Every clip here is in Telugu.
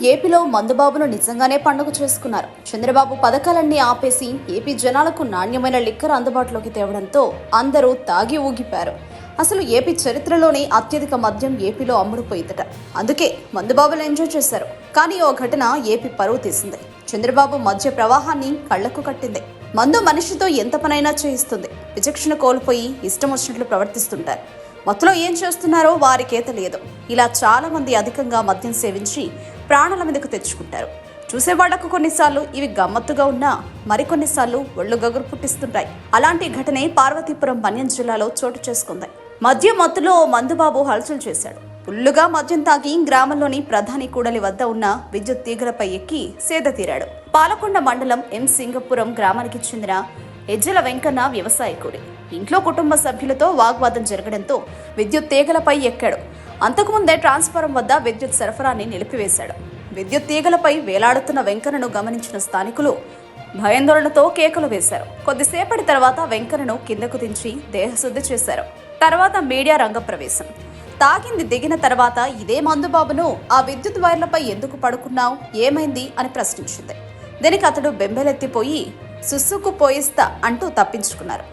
ఏపీలో మందుబాబును నిజంగానే పండుగ చేసుకున్నారు. చంద్రబాబు పథకాలన్నీ ఆపేసి ఏపీ జనాలకు నాణ్యమైన లిక్కర్ అందుబాటులోకి తేవడంతో అందరూ తాగి ఊగిపారు. అసలు ఏపీ చరిత్రలోనే అత్యధిక మద్యం ఏపీలో అమ్ముడుపోయిందట. అందుకే మందుబాబులు ఎంజాయ్ చేశారు. కానీ ఓ ఘటన ఏపీ పరువు తీసింది. చంద్రబాబు మద్య ప్రవాహాన్ని కళ్లకు కట్టింది. మందు మనిషితో ఎంత పనైనా చేయిస్తుంది. విచక్షణ కోల్పోయి ఇష్టం వచ్చినట్లు ప్రవర్తిస్తుంటారు. మత్తులో ఏం చేస్తున్నారో వారికే తెలియదు. ఇలా చాలా మంది అధికంగా మద్యం సేవించి ప్రాణాల మీదకు తెచ్చుకుంటారు. చూసేవాళ్లకు కొన్నిసార్లు ఇవి గమ్మత్తుగా ఉన్నా మరికొన్నిసార్లు ఒళ్ళు గగురు పుట్టిస్తుంటాయి. అలాంటి ఘటనే పార్వతీపురం మన్యం జిల్లాలో చోటు చేసుకుంది. మద్యం మత్తులో మందుబాబు హల్చల్ చేశాడు. ఫుల్లుగా మద్యం తాగి గ్రామంలోని ప్రధాని కూడలి వద్ద ఉన్న విద్యుత్ తీగలపై ఎక్కి సేద తీరాడు. పాలకొండ మండలం ఎం సింగపురం గ్రామానికి చెందిన ఎజ్జల వెంకన్న వ్యవసాయ కూలి. ఇంట్లో కుటుంబ సభ్యులతో వాగ్వాదం జరగడంతో విద్యుత్ తీగలపై ఎక్కాడు. అంతకుముందే ట్రాన్స్ఫారం వద్ద విద్యుత్ సరఫరాని నిలిపివేశాడు. విద్యుత్ తీగలపై వేలాడుతున్న వెంకన్నను గమనించిన స్థానికులు భయాందోళనతో కేకలు వేశారు. కొద్దిసేపటి తర్వాత వెంకన్నను కిందకు దించి దేహశుద్ధి చేశారు. తర్వాత మీడియా రంగప్రవేశం. తాగింది దిగిన తర్వాత ఇదే మందుబాబును ఆ విద్యుత్ వైర్లపై ఎందుకు పడుకున్నావు, ఏమైంది అని ప్రశ్నించింది. దీనికి అతడు బెంబేలెత్తిపోయి సుస్సుకు పోయిస్తా అంటూ తప్పించుకున్నారు.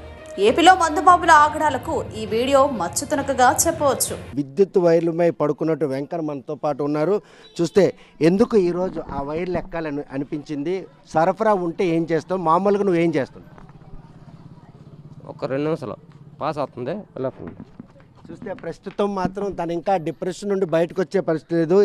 ఏపీలో మందుబాబుల ఆగడాలకు ఈ వీడియో మచ్చుతునకగా చెప్పవచ్చు. విద్యుత్ వైర్లపై పడుకున్నట్టు వెంకన్న మనతో పాటు ఉన్నారు. చూస్తే ఎందుకు ఈరోజు ఆ వైర్లు ఎక్కాలని అనిపించింది? సరఫరా ఉంటే ఏం చేస్తావు? మామూలుగా నువ్వేం చేస్తావు? ఒక 2 నిమిషాలు పాస్ అవుతుంది వెళ్ళవుతుంది. చూస్తే ప్రస్తుతం మాత్రం తను ఇంకా డిప్రెషన్ నుండి బయటకు వచ్చే పరిస్థితి లేదు.